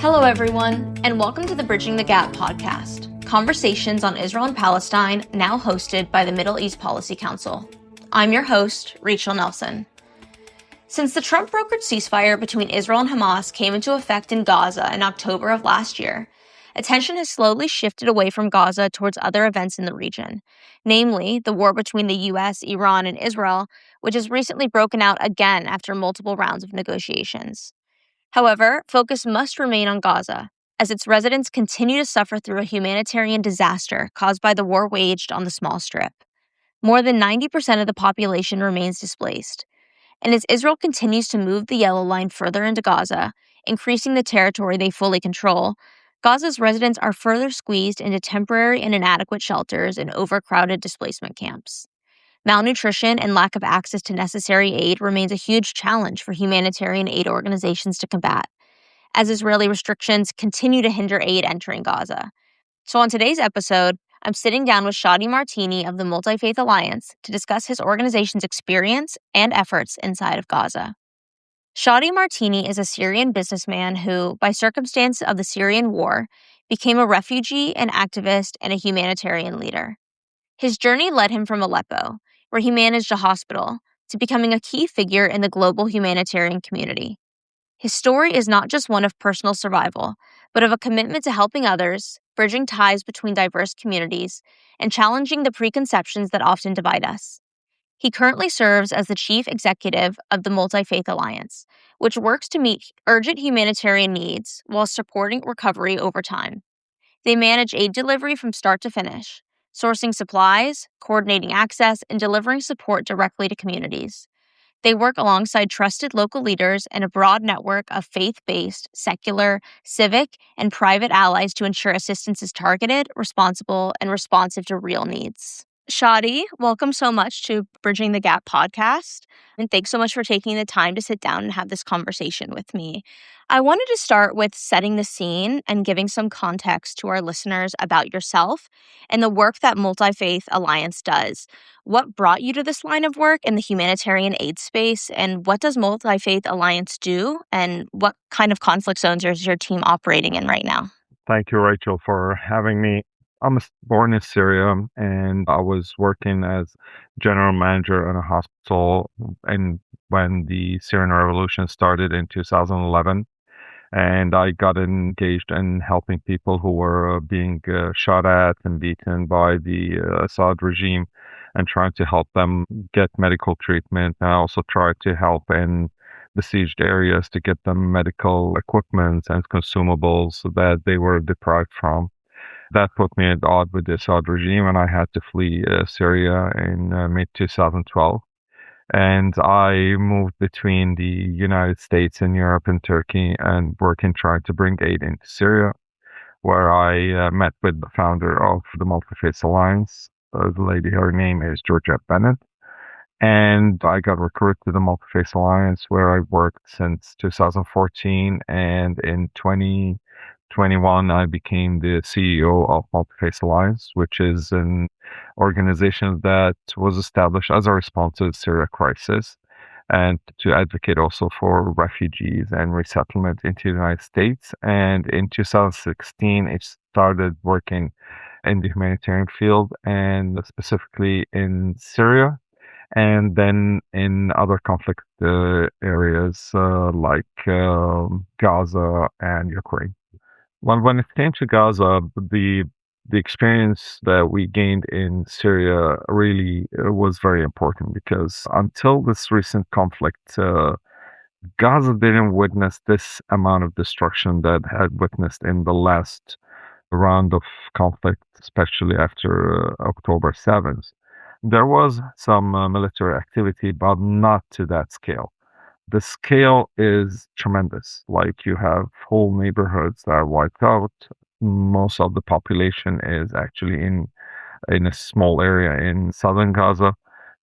Hello, everyone, and welcome to the Bridging the Gap podcast, conversations on Israel and Palestine, now hosted by the Middle East Policy Council. I'm your host, Rachel Nelson. Since the Trump-brokered ceasefire between Israel and Hamas came into effect in Gaza in October of last year, attention has slowly shifted away from Gaza towards other events in the region, namely the war between the U.S., Iran, and Israel, which has recently broken out again after multiple rounds of negotiations. However, focus must remain on Gaza, as its residents continue to suffer through a humanitarian disaster caused by the war waged on the small strip. More than 90% of the population remains displaced. And as Israel continues to move the yellow line further into Gaza, increasing the territory they fully control, Gaza's residents are further squeezed into temporary and inadequate shelters in overcrowded displacement camps. Malnutrition and lack of access to necessary aid remains a huge challenge for humanitarian aid organizations to combat, as Israeli restrictions continue to hinder aid entering Gaza. So on today's episode, I'm sitting down with Shadi Martini of the Multifaith Alliance to discuss his organization's experience and efforts inside of Gaza. Shadi Martini is a Syrian businessman who, by circumstance of the Syrian war, became a refugee, an activist, and a humanitarian leader. His journey led him from Aleppo, where he managed a hospital, to becoming a key figure in the global humanitarian community. His story is not just one of personal survival, but of a commitment to helping others, bridging ties between diverse communities, and challenging the preconceptions that often divide us. He currently serves as the chief executive of the Multifaith Alliance, which works to meet urgent humanitarian needs while supporting recovery over time. They manage aid delivery from start to finish, sourcing supplies, coordinating access, and delivering support directly to communities. They work alongside trusted local leaders and a broad network of faith-based, secular, civic, and private allies to ensure assistance is targeted, responsible, and responsive to real needs. Shadi, welcome so much to Bridging the Gap podcast, and thanks so much for taking the time to sit down and have this conversation with me. I wanted to start with setting the scene and giving some context to our listeners about yourself and the work that Multifaith Alliance does. What brought you to this line of work in the humanitarian aid space, and what does Multifaith Alliance do, and what kind of conflict zones is your team operating in right now? Thank you, Rachel, for having me. I'm born in Syria, and I was working as general manager in a hospital and when the Syrian revolution started in 2011. And I got engaged in helping people who were being shot at and beaten by the Assad regime and trying to help them get medical treatment. And I also tried to help in besieged areas to get them medical equipment and consumables that they were deprived from. That put me at odds with the Assad regime, and I had to flee Syria in mid-2012. And I moved between the United States and Europe and Turkey and working trying to bring aid into Syria, where I met with the founder of the Multifaith Alliance. The lady, her name is Georgette Bennett. And I got recruited to the Multifaith Alliance, where I worked since 2014. And in 2021, I became the CEO of Multifaith Alliance, which is an organization that was established as a response to the Syria crisis and to advocate also for refugees and resettlement into the United States. And in 2016, it started working in the humanitarian field and specifically in Syria, and then in other conflict areas like Gaza and Ukraine. When it came to Gaza, the experience that we gained in Syria really was very important, because until this recent conflict, Gaza didn't witness this amount of destruction that had witnessed in the last round of conflict, especially after October 7th. There was some military activity, but not to that scale. The scale is tremendous. Like, you have whole neighborhoods that are wiped out. Most of the population is actually in a small area in southern Gaza.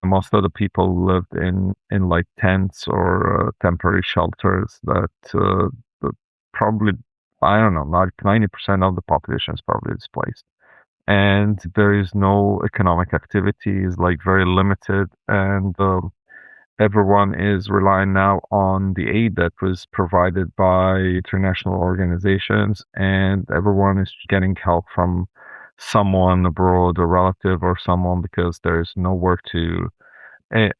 Most of the people lived in like tents or temporary shelters that probably, I don't know, like 90% of the population is probably displaced. And there is no economic activity, is like very limited. And everyone is relying now on the aid that was provided by international organizations, and everyone is getting help from someone abroad, a relative or someone, because there's nowhere to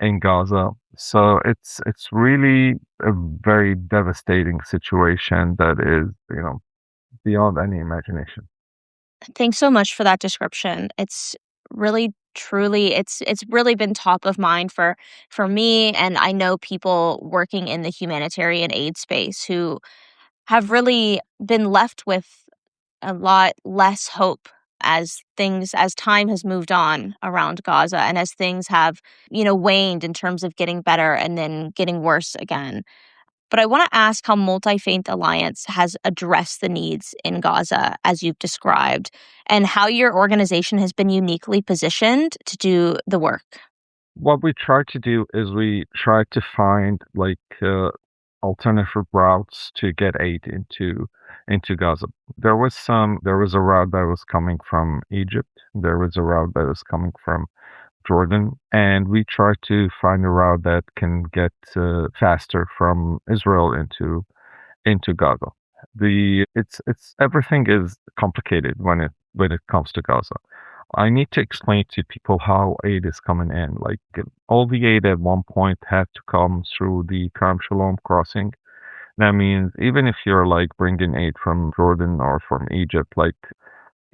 in Gaza. So it's really a very devastating situation that is, beyond any imagination. Thanks so much for that description. It's really truly it's really been top of mind for me, and I know people working in the humanitarian aid space who have really been left with a lot less hope as time has moved on around Gaza, and as things have, waned in terms of getting better and then getting worse again. But I want to ask how Multifaith Alliance has addressed the needs in Gaza, as you've described, and how your organization has been uniquely positioned to do the work. What we try to do is we try to find alternative routes to get aid into Gaza. There was a route that was coming from Egypt. There was a route that was coming from Jordan, and we try to find a route that can get faster from Israel into Gaza. It's everything is complicated when it comes to Gaza. I need to explain to people how aid is coming in. Like all the aid at one point had to come through the Kerem Shalom crossing. That means even if you're like bringing aid from Jordan or from Egypt, like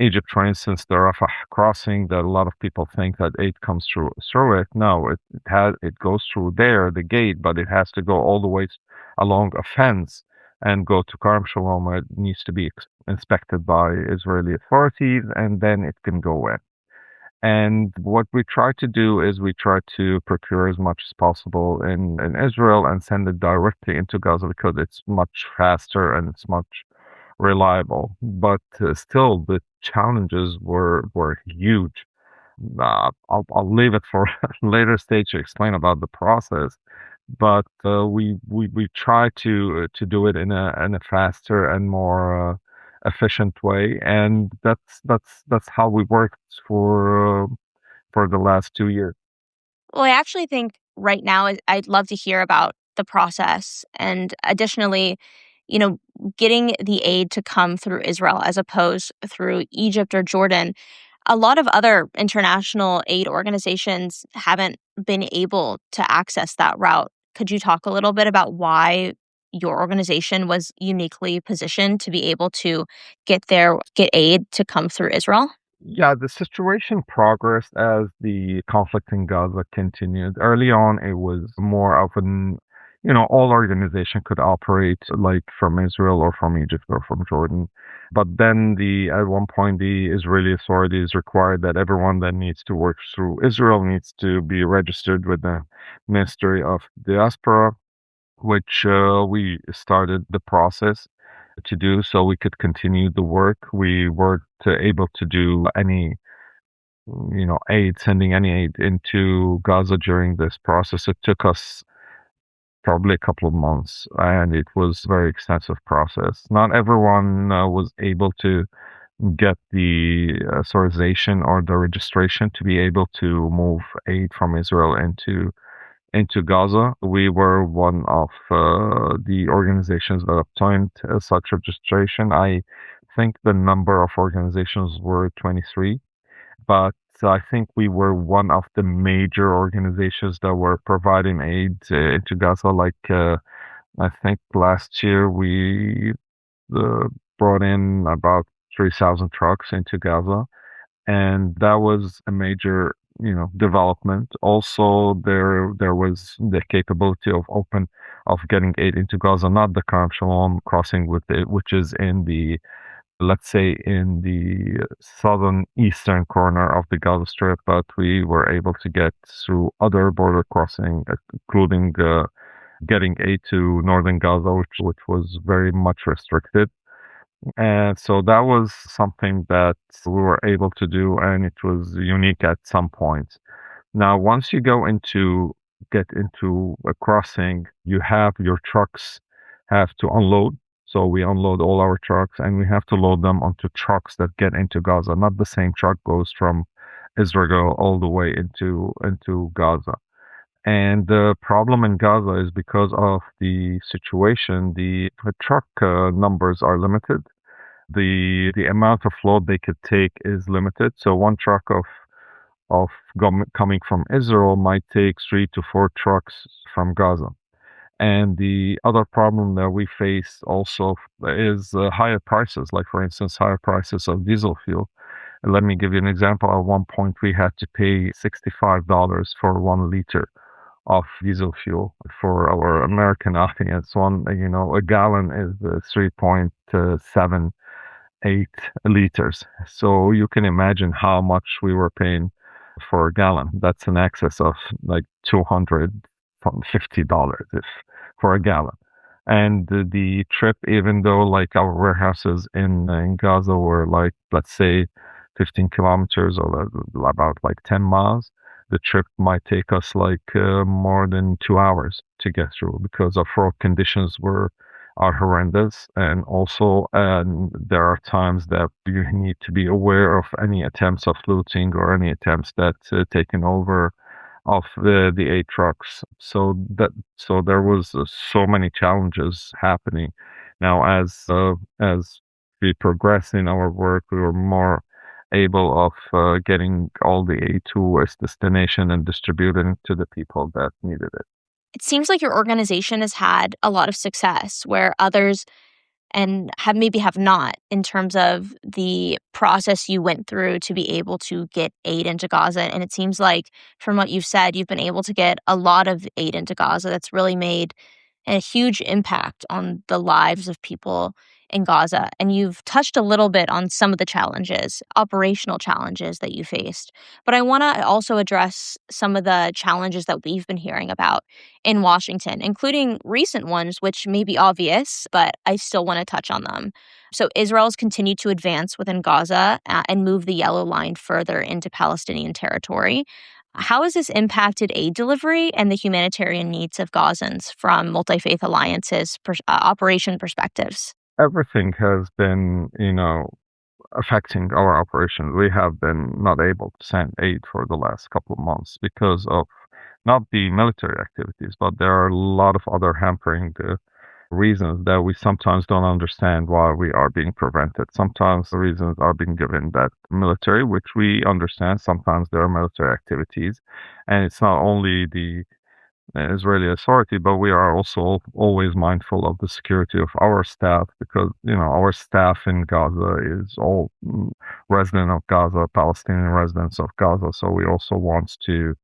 Egypt, for instance, the Rafah crossing, that a lot of people think that aid comes through it. No, it goes through there, the gate, but it has to go all the way along a fence and go to Kerem Shalom, where it needs to be inspected by Israeli authorities, and then it can go in. And what we try to do is we try to procure as much as possible in Israel and send it directly into Gaza, because it's much faster and it's much reliable. But still, the challenges were huge. I'll leave it for a later stage to explain about the process. But we try to do it in a faster and more efficient way, and that's how we worked for the last 2 years. Well, I actually think right now I'd love to hear about the process, and additionally, you know, getting the aid to come through Israel as opposed through Egypt or Jordan. A lot of other international aid organizations haven't been able to access that route. Could you talk a little bit about why your organization was uniquely positioned to be able to get aid to come through Israel? Yeah, the situation progressed as the conflict in Gaza continued. Early on, it was more of all organization could operate like from Israel or from Egypt or from Jordan. But then at one point, the Israeli authorities required that everyone that needs to work through Israel needs to be registered with the Ministry of Diaspora, which we started the process to do so we could continue the work. We weren't able to do any, sending any aid into Gaza during this process. It took us probably a couple of months, and it was a very extensive process. Not everyone was able to get the authorization or the registration to be able to move aid from Israel into Gaza. We were one of the organizations that obtained such registration. I think the number of organizations were 23, but I think we were one of the major organizations that were providing aid into Gaza. I think last year we brought in about 3,000 trucks into Gaza, and that was a major development. Also, there was the capability of getting aid into Gaza, not the Kerem Shalom crossing which is in the, let's say, in the southern eastern corner of the Gaza Strip, but we were able to get through other border crossing, including getting aid to northern Gaza, which was very much restricted. And so that was something that we were able to do, and it was unique at some point. Now, once you get into a crossing, your trucks have to unload. So we unload all our trucks, and we have to load them onto trucks that get into Gaza. Not the same truck goes from Israel all the way into Gaza. And the problem in Gaza is because of the situation, the truck numbers are limited. The amount of load they could take is limited. So one truck of coming from Israel might take 3 to 4 trucks from Gaza. And the other problem that we face also is higher prices, like for instance, higher prices of diesel fuel. And let me give you an example. At one point, we had to pay $65 for 1 liter of diesel fuel. For our American audience, a gallon is 3.78 liters. So you can imagine how much we were paying for a gallon. That's in excess of like $250 if for a gallon. And the trip, even though like our warehouses in Gaza were like, let's say, 15 kilometers or about like 10 miles, the trip might take us like more than 2 hours to get through because our road conditions are horrendous. And also, there are times that you need to be aware of any attempts of looting or any attempts that taking over of the 8 trucks. So there was so many challenges happening. Now, as we progress in our work, we were more able of getting all the aid to its destination and distributing to the people that needed it. It seems like your organization has had a lot of success where others and have not, in terms of the process you went through to be able to get aid into Gaza. And it seems like from what you've said, you've been able to get a lot of aid into Gaza that's really made a huge impact on the lives of people in Gaza. And you've touched a little bit on some of the challenges, operational challenges that you faced. But I want to also address some of the challenges that we've been hearing about in Washington, including recent ones, which may be obvious, but I still want to touch on them. So Israel's continued to advance within Gaza and move the yellow line further into Palestinian territory. How has this impacted aid delivery and the humanitarian needs of Gazans from Multifaith Alliance's operation perspectives? Everything has been, affecting our operations. We have been not able to send aid for the last couple of months because of not the military activities, but there are a lot of other hampering reasons that we sometimes don't understand why we are being prevented. Sometimes the reasons are being given that military, which we understand. Sometimes there are military activities, and it's not only the Israeli authority, but we are also always mindful of the security of our staff because, our staff in Gaza is all resident of Gaza, Palestinian residents of Gaza. So we also want to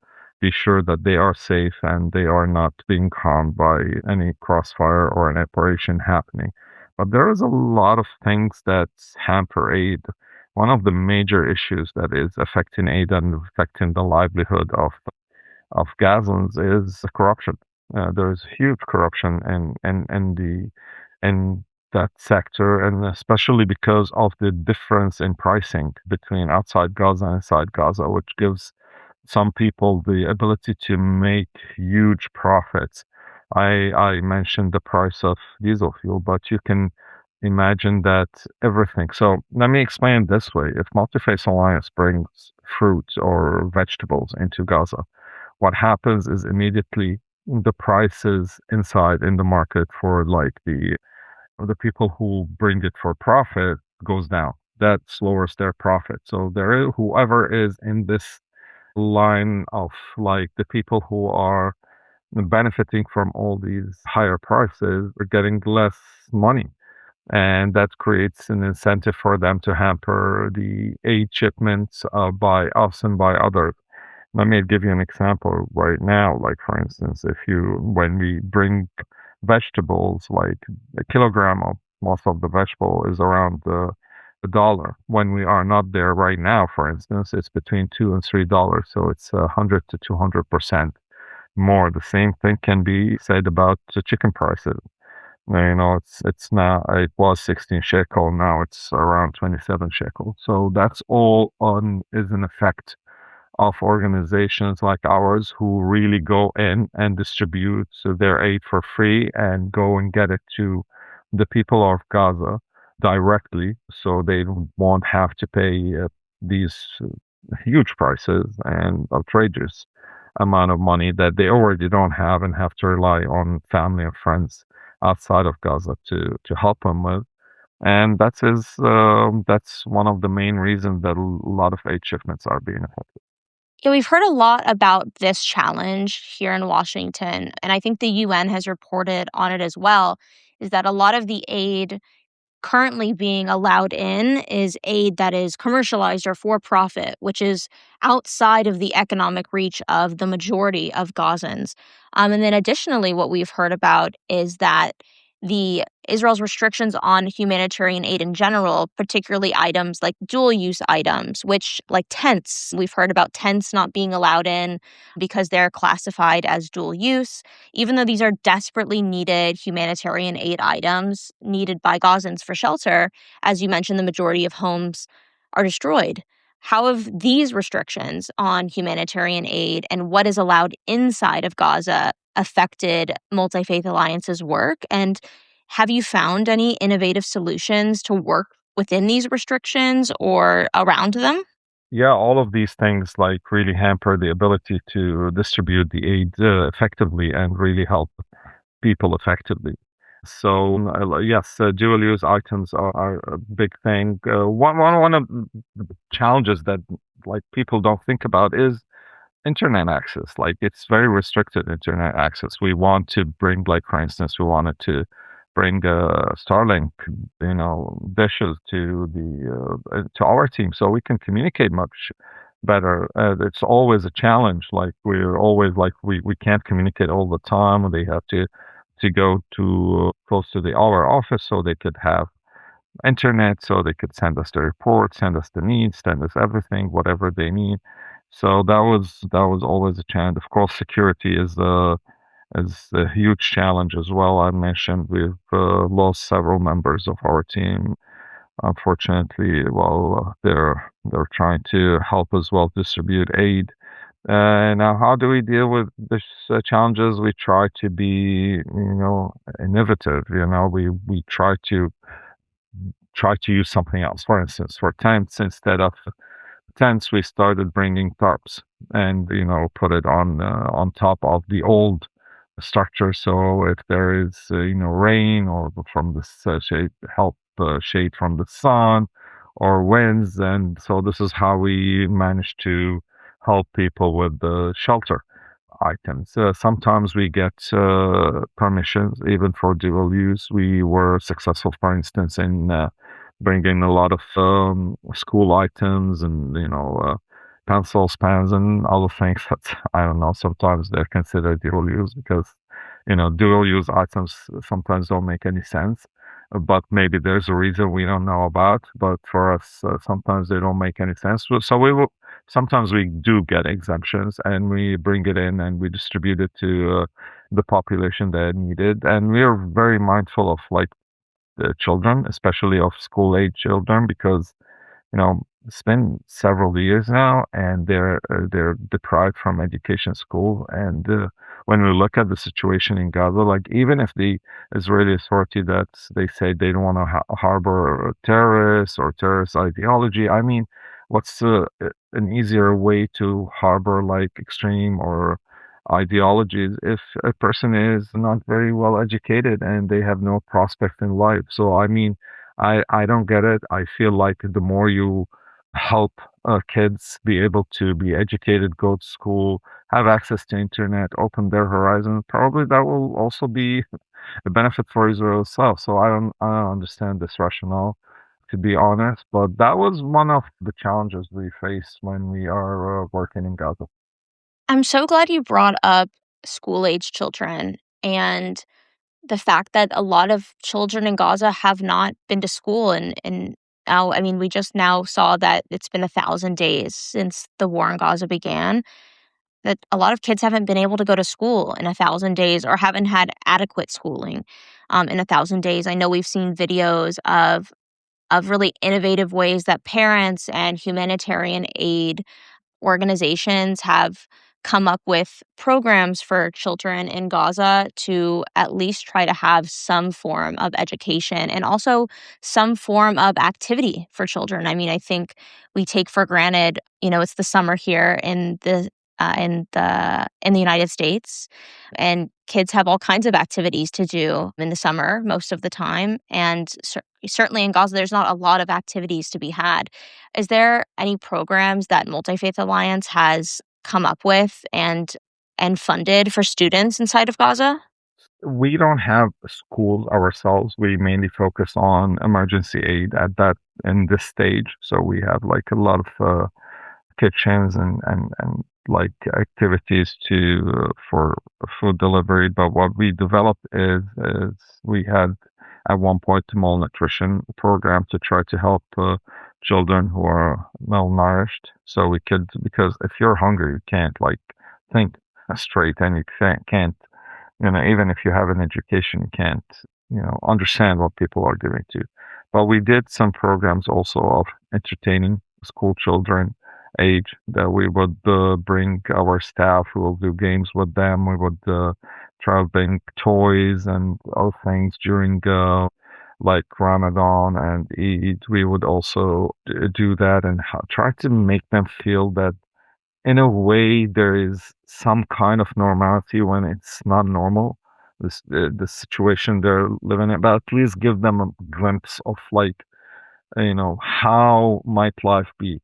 be sure that they are safe and they are not being harmed by any crossfire or an operation happening. But there is a lot of things that hamper aid. One of the major issues that is affecting aid and affecting the livelihood of Gazans is corruption. There's huge corruption in that sector, and especially because of the difference in pricing between outside Gaza and inside Gaza, which gives some people the ability to make huge profits. I mentioned the price of diesel fuel, but you can imagine that everything. So let me explain it this way. If Multifaith Alliance brings fruit or vegetables into Gaza, what happens is immediately the prices inside in the market for like the people who bring it for profit goes down. That lowers their profit. So whoever is in this line of like the people who are benefiting from all these higher prices are getting less money. And that creates an incentive for them to hamper the aid shipments by us and by others. Let me give you an example right now. Like, for instance, when we bring vegetables, like a kilogram of most of the vegetable is around a dollar. When we are not there right now, for instance, it's between $2 and $3. So it's 100 to 200% more. The same thing can be said about the chicken prices. It's now, it was 16 shekel. Now it's around 27 shekel. So that's all is an effect of organizations like ours who really go in and distribute their aid for free and go and get it to the people of Gaza directly, so they won't have to pay these huge prices and outrageous amount of money that they already don't have and have to rely on family and friends outside of Gaza to help them with. And that's one of the main reasons that a lot of aid shipments are being affected. Yeah, we've heard a lot about this challenge here in Washington, and I think the UN has reported on it as well, is that a lot of the aid currently being allowed in is aid that is commercialized or for profit, which is outside of the economic reach of the majority of Gazans. And then additionally, what we've heard about is that the Israel's restrictions on humanitarian aid in general, particularly items like dual use items, which like tents, we've heard about tents not being allowed in because they're classified as dual use, even though these are desperately needed humanitarian aid items needed by Gazans for shelter. As you mentioned, the majority of homes are destroyed. How have these restrictions on humanitarian aid and what is allowed inside of Gaza affected Multifaith Alliance's work? And have you found any innovative solutions to work within these restrictions or around them? Yeah, all of these things like really hamper the ability to distribute the aid effectively and really help people effectively. So yes, dual-use items are a big thing. One of the challenges that like people don't think about is internet access. Like it's very restricted internet access. We want to bring, like for instance, we wanted to bring Starlink, dishes to the to our team so we can communicate much better. It's always a challenge. Like we're always like we can't communicate all the time. They have to go to close to our office so they could have internet, so they could send us the report, send us the needs, send us everything, whatever they need. So that was always a challenge. Of course, security is a huge challenge as well. I mentioned we've lost several members of our team, unfortunately, while they're trying to help as well distribute aid. Now, how do we deal with these challenges? We try to be, innovative. We try to use something else. For instance, for tents, instead of tents, we started bringing tarps and put it on top of the old structure. So if there is rain or from the shade, help shade from the sun or winds, and so this is how we manage to help people with the shelter items. Sometimes we get permissions even for dual use. We were successful, for instance, in bringing a lot of school items and pencils, pens, and other things that I don't know. Sometimes they're considered dual use because dual use items sometimes don't make any sense. But maybe there's a reason we don't know about. But for us, sometimes they don't make any sense. So we will sometimes we do get exemptions and we bring it in and we distribute it to the population that need it. And we are very mindful of like the children, especially of school age children, because it's been several years now, and they're deprived from education, school, and when we look at the situation in Gaza, like even if the Israeli authority that they say they don't want to harbor terrorists or terrorist ideology, I mean, what's an easier way to harbor like extreme or ideologies if a person is not very well educated and they have no prospect in life? So I mean, I don't get it. I feel like the more you help kids be able to be educated, go to school, have access to internet, open their horizon, probably that will also be a benefit for Israel itself. So I don't understand this rationale, to be honest. But that was one of the challenges we face when we are working in Gaza. I'm so glad you brought up school age children and the fact that a lot of children in Gaza have not been to school. And now, I mean, we just now saw that it's been 1,000 days since the war in Gaza began, that a lot of kids haven't been able to go to school in 1,000 days or haven't had adequate schooling in 1,000 days. I know we've seen videos of really innovative ways that parents and humanitarian aid organizations have come up with programs for children in Gaza to at least try to have some form of education and also some form of activity for children. I mean, I think we take for granted, it's the summer here in the in the United States, and kids have all kinds of activities to do in the summer most of the time. And certainly in Gaza, there's not a lot of activities to be had. Is there any programs that Multifaith Alliance has come up with and funded for students inside of Gaza? We don't have schools ourselves. We mainly focus on emergency aid at that in this stage. So we have like a lot of kitchens and like activities to for food delivery. But what we developed is we had at one point a malnutrition program to try to help children who are malnourished. So we could, because if you're hungry, you can't like think straight, and you can't, even if you have an education, you can't, understand what people are doing to. But we did some programs also of entertaining school children age, that we would bring our staff who will do games with them. We would try to bring toys and other things during like Ramadan and Eid. We would also do that and try to make them feel that in a way there is some kind of normality when it's not normal, the situation they're living in, but at least give them a glimpse of like, how might life be.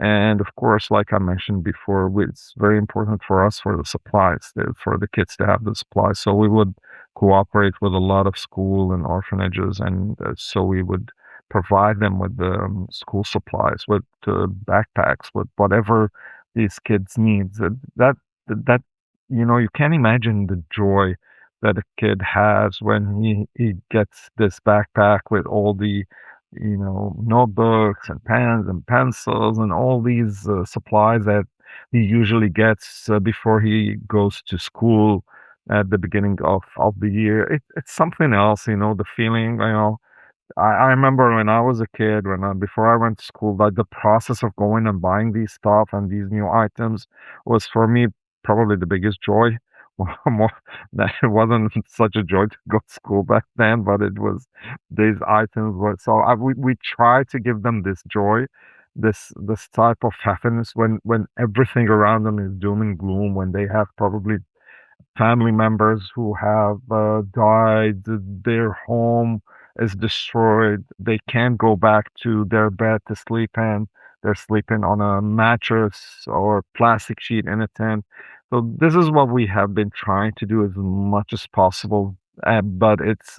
And of course, like I mentioned before, it's very important for us for the supplies, for the kids to have the supplies. So we would cooperate with a lot of school and orphanages, and so we would provide them with the school supplies, with backpacks, with whatever these kids need. That you can't imagine the joy that a kid has when he gets this backpack with all the notebooks and pens and pencils and all these supplies that he usually gets before he goes to school at the beginning of the year. It's something else, the feeling, I remember when I was a kid, before I went to school, like the process of going and buying these stuff and these new items was for me probably the biggest joy. More that it wasn't such a joy to go to school back then, but it was these items were so we try to give them this joy, this type of happiness when everything around them is doom and gloom, when they have probably family members who have died, their home is destroyed, they can't go back to their bed to sleep in, they're sleeping on a mattress or plastic sheet in a tent. So this is what we have been trying to do as much as possible, but it's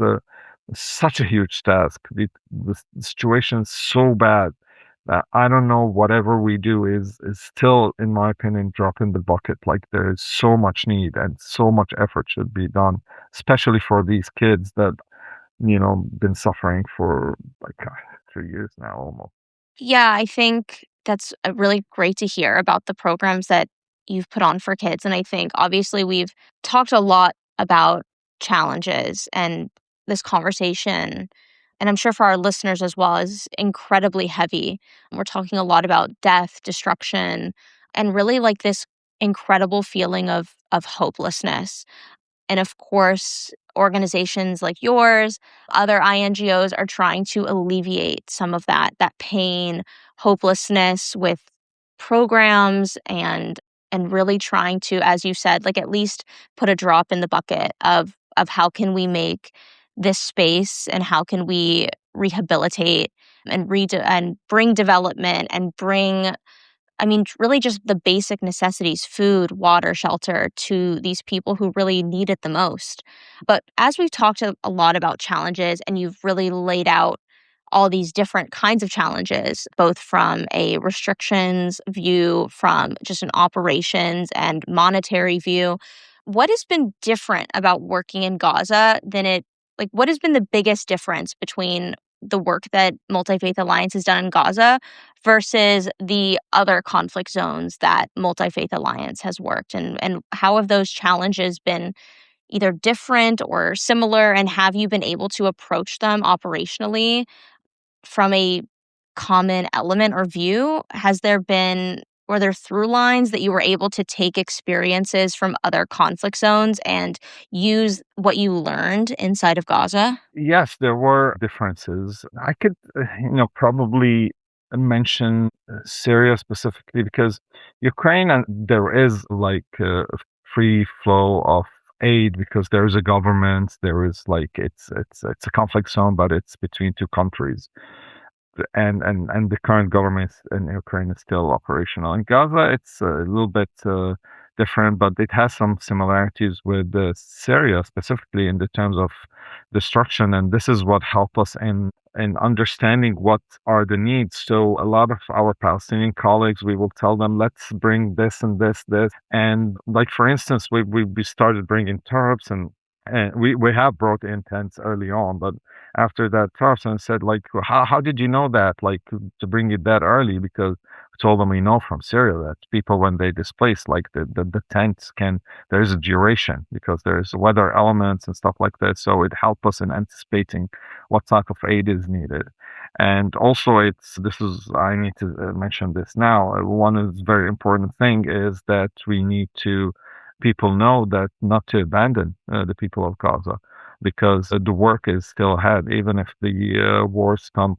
such a huge task. The situation is so bad that I don't know, whatever we do is still, in my opinion, drop in the bucket. Like there is so much need and so much effort should be done, especially for these kids that been suffering for like 3 years now almost. Yeah, I think that's really great to hear about the programs that you've put on for kids. And I think obviously we've talked a lot about challenges, and this conversation, and I'm sure for our listeners as well, is incredibly heavy. We're talking a lot about death, destruction, and really like this incredible feeling of hopelessness. And of course, organizations like yours, other INGOs are trying to alleviate some of that pain, hopelessness with programs and really trying to, as you said, like at least put a drop in the bucket of how can we make this space and how can we rehabilitate and bring development and bring, I mean, really just the basic necessities, food, water, shelter, to these people who really need it the most. But as we've talked a lot about challenges, and you've really laid out all these different kinds of challenges, both from a restrictions view, from just an operations and monetary view, what has been different about working in Gaza what has been the biggest difference between the work that Multi-Faith Alliance has done in Gaza versus the other conflict zones that Multi-Faith Alliance has worked? And how have those challenges been either different or similar? And have you been able to approach them operationally from a common element or view? Were there through lines that you were able to take experiences from other conflict zones and use what you learned inside of Gaza? Yes, there were differences. I could, probably mention Syria specifically because Ukraine, and there is like a free flow of aid because there is a government, there is like it's a conflict zone, but it's between two countries, and the current government in Ukraine is still operational. In Gaza, it's a little bit different, but it has some similarities with Syria, specifically in the terms of destruction. And this is what helped us in understanding what are the needs. So a lot of our Palestinian colleagues, we will tell them, let's bring this and this. And like, for instance, we started bringing tarps and we have brought in tents early on, but after that Tarzan said, like, how did you know that, like, to bring it that early? Because we told them we know from Syria that people, when they displace, like the tents there's a duration because there's weather elements and stuff like that. So it helped us in anticipating what type of aid is needed. And also I need to mention this now. One is very important thing is that we need to people know that not to abandon the people of Gaza because the work is still ahead. Even if the war comes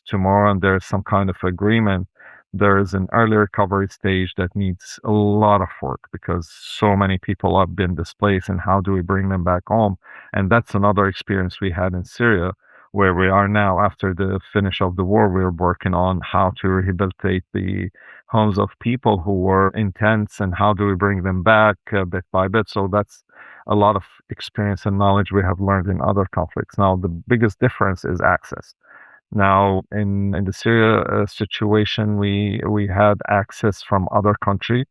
tomorrow and there's some kind of agreement, there is an early recovery stage that needs a lot of work because so many people have been displaced, and how do we bring them back home? And that's another experience we had in Syria, where we are now after the finish of the war. We're working on how to rehabilitate the homes of people who were in tents and how do we bring them back bit by bit. So that's a lot of experience and knowledge we have learned in other conflicts. Now, the biggest difference is access. Now, in the Syria situation, we had access from other country,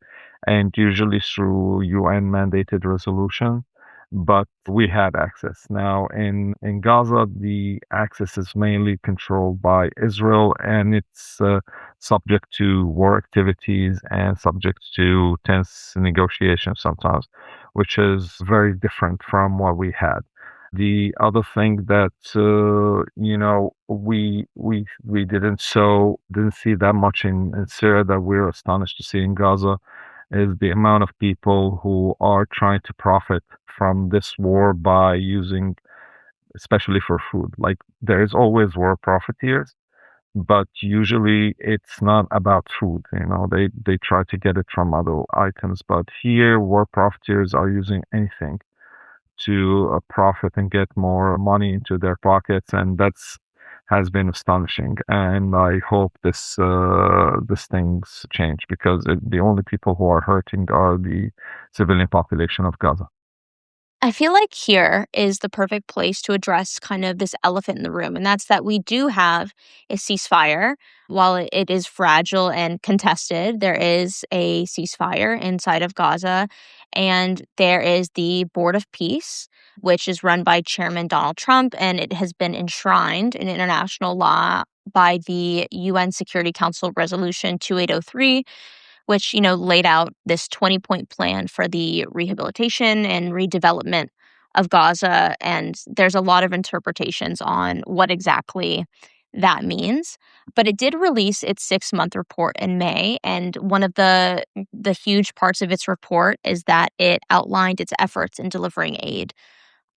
and usually through UN mandated resolution, but we had access. Now, in Gaza, the access is mainly controlled by Israel, and it's subject to war activities and subject to tense negotiations sometimes, which is very different from what we had. The other thing that we didn't see that much in Syria that we're astonished to see in Gaza is the amount of people who are trying to profit from this war by using, especially for food. Like, there is always war profiteers, but usually it's not about food. They try to get it from other items, but here war profiteers are using anything to profit and get more money into their pockets, and that's has been astonishing. And I hope this things change because the only people who are hurting are the civilian population of Gaza. I feel like here is the perfect place to address kind of this elephant in the room, and that's that we do have a ceasefire. While it is fragile and contested, there is a ceasefire inside of Gaza, and there is the Board of Peace, which is run by Chairman Donald Trump, and it has been enshrined in international law by the UN Security Council Resolution 2803, which, laid out this 20-point plan for the rehabilitation and redevelopment of Gaza. And there's a lot of interpretations on what exactly that means. But it did release its 6-month report in May. And one of the huge parts of its report is that it outlined its efforts in delivering aid.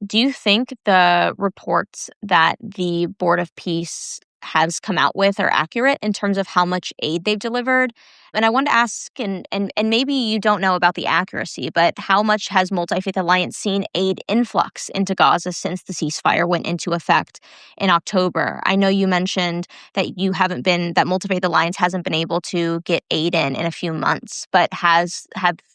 Do you think the reports that the Board of Peace has come out with are accurate in terms of how much aid they've delivered? And I wanted to ask, and maybe you don't know about the accuracy, but how much has Multifaith Alliance seen aid influx into Gaza since the ceasefire went into effect in October? I know you mentioned that that Multifaith Alliance hasn't been able to get aid in a few months, but has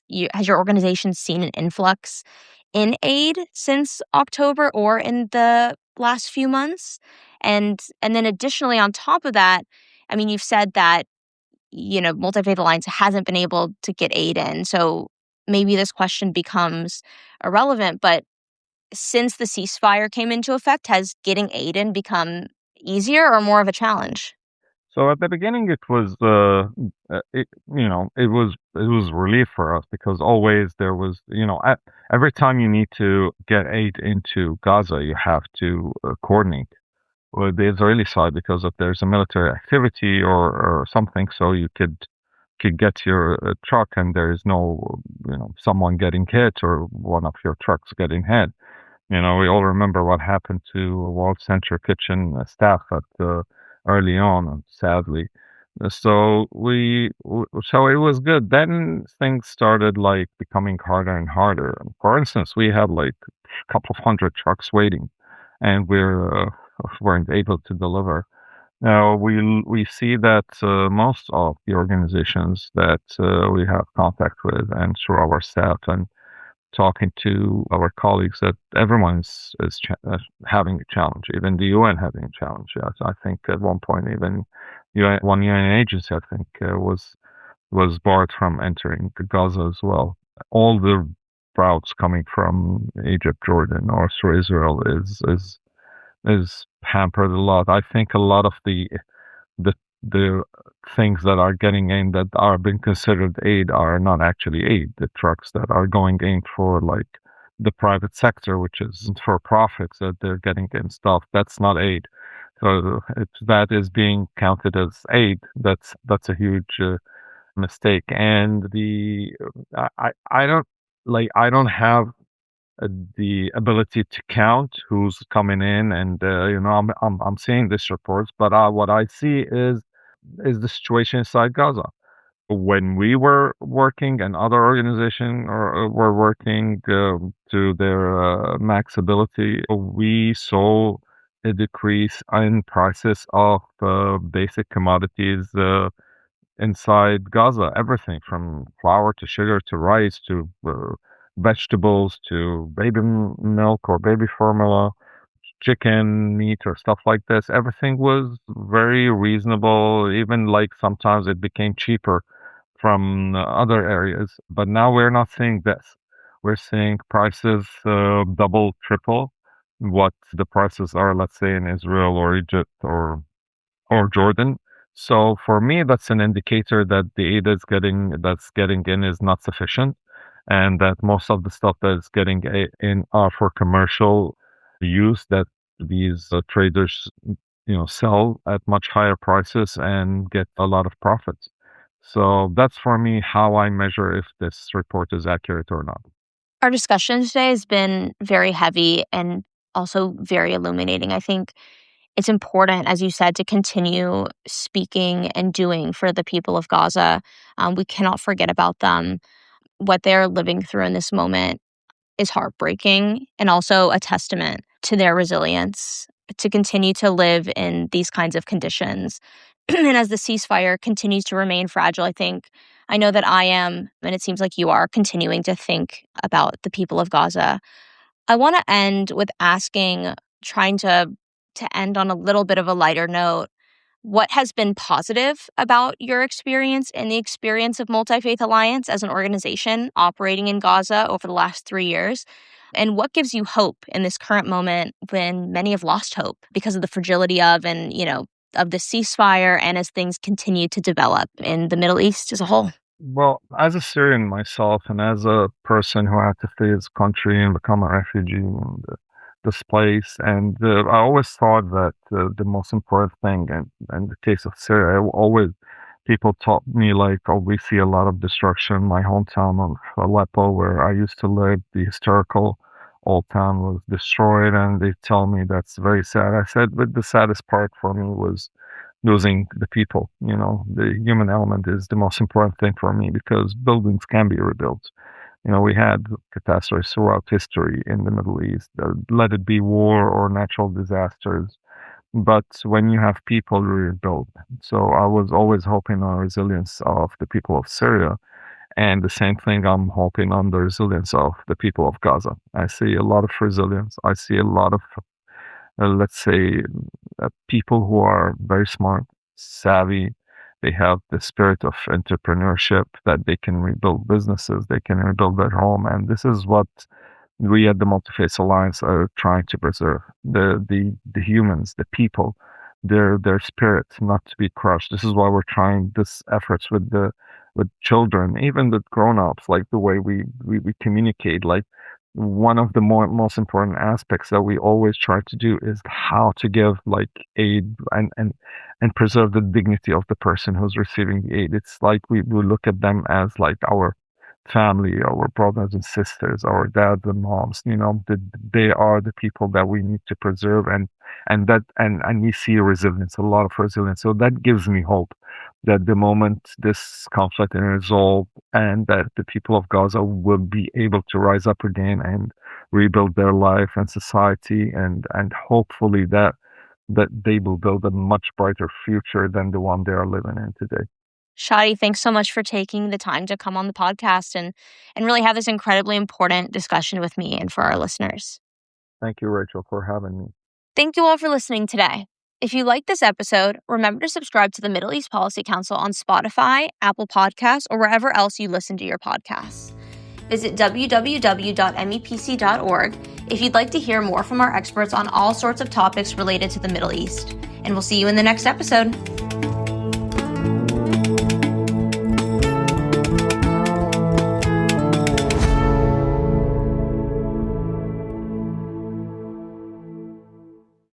your organization seen an influx in aid since October or in the last few months? And then additionally on top of that, I mean, you've said that, Multi-Faith Alliance hasn't been able to get aid in. So maybe this question becomes irrelevant, but since the ceasefire came into effect, has getting aid in become easier or more of a challenge? So at the beginning, it was it was relief for us because always there was every time you need to get aid into Gaza, you have to coordinate with the Israeli side because if there's a military activity or something, so you could get your truck and there is no someone getting hit or one of your trucks getting hit. We all remember what happened to World Central Kitchen staff at early on, sadly. So it was good. Then things started like becoming harder and harder. For instance, we had like a couple of hundred trucks waiting, and weren't able to deliver. Now we see that most of the organizations that we have contact with, and through our staff and talking to our colleagues, that everyone's is having a challenge. Even the UN having a challenge. Yes, I think at one point even one UN agency I think was barred from entering Gaza as well. All the routes coming from Egypt, Jordan, or through Israel is hampered a lot. I think a lot of the the things that are getting in that are being considered aid are not actually aid. The trucks that are going in for like the private sector, which is for profits that they're getting in stuff, that's not aid. So that is being counted as aid. That's a huge mistake. And I don't I don't have the ability to count who's coming in, and I'm seeing these reports, but what I see is the situation inside Gaza. When we were working and other organizations were working to their max ability, we saw a decrease in prices of basic commodities inside Gaza. Everything from flour to sugar to rice to vegetables to baby milk or baby formula, chicken, meat, or stuff like this. Everything was very reasonable. Even like sometimes it became cheaper from other areas. But now we're not seeing this. We're seeing prices double, triple what the prices are, let's say, in Israel or Egypt or Jordan. So for me, that's an indicator that the aid that's getting in is not sufficient, and that most of the stuff that is getting in are for commercial use. That these traders, sell at much higher prices and get a lot of profits. So that's for me how I measure if this report is accurate or not. Our discussion today has been very heavy and also very illuminating. I think it's important, as you said, to continue speaking and doing for the people of Gaza. We cannot forget about them. What they're living through in this moment is heartbreaking and also a testament to their resilience to continue to live in these kinds of conditions. And as the ceasefire continues to remain fragile, I know that I am, and it seems like you are, continuing to think about the people of Gaza. I want to end with trying to end on a little bit of a lighter note. What has been positive about your experience and the experience of Multifaith Alliance as an organization operating in Gaza over the last 3 years? And what gives you hope in this current moment when many have lost hope because of the fragility of the ceasefire and as things continue to develop in the Middle East as a whole? Well, as a Syrian myself, and as a person who had to flee his country and become a refugee and displaced, and I always thought that the most important thing, and in the case of Syria, always people taught me like, oh, we see a lot of destruction. My hometown of Aleppo, where I used to live, the historical old town was destroyed, and they tell me that's very sad. I said, but the saddest part for me was losing the people. The human element is the most important thing for me because buildings can be rebuilt. We had catastrophes throughout history in the Middle East, let it be war or natural disasters. But when you have people, you rebuild. So I was always hoping on resilience of the people of Syria. And the same thing I'm hoping on the resilience of the people of Gaza. I see a lot of resilience. I see a lot of let's say, people who are very smart, savvy. They have the spirit of entrepreneurship that they can rebuild businesses, they can rebuild their home. And this is what we at the Multifaith Alliance are trying to preserve. The humans, the people, their spirit not to be crushed. This is why we're trying this efforts with children, even the grown-ups, like the way we communicate. Like one of the most important aspects that we always try to do is how to give like aid and preserve the dignity of the person who's receiving the aid. It's like we look at them as like our family, our brothers and sisters, our dads and moms. They are the people that we need to preserve, and we see resilience, a lot of resilience. So that gives me hope that the moment this conflict is resolved and that the people of Gaza will be able to rise up again and rebuild their life and society, and hopefully that they will build a much brighter future than the one they are living in today. Shadi, thanks so much for taking the time to come on the podcast and really have this incredibly important discussion with me and for our listeners. Thank you, Rachel, for having me. Thank you all for listening today. If you liked this episode, remember to subscribe to the Middle East Policy Council on Spotify, Apple Podcasts, or wherever else you listen to your podcasts. Visit www.mepc.org if you'd like to hear more from our experts on all sorts of topics related to the Middle East. And we'll see you in the next episode.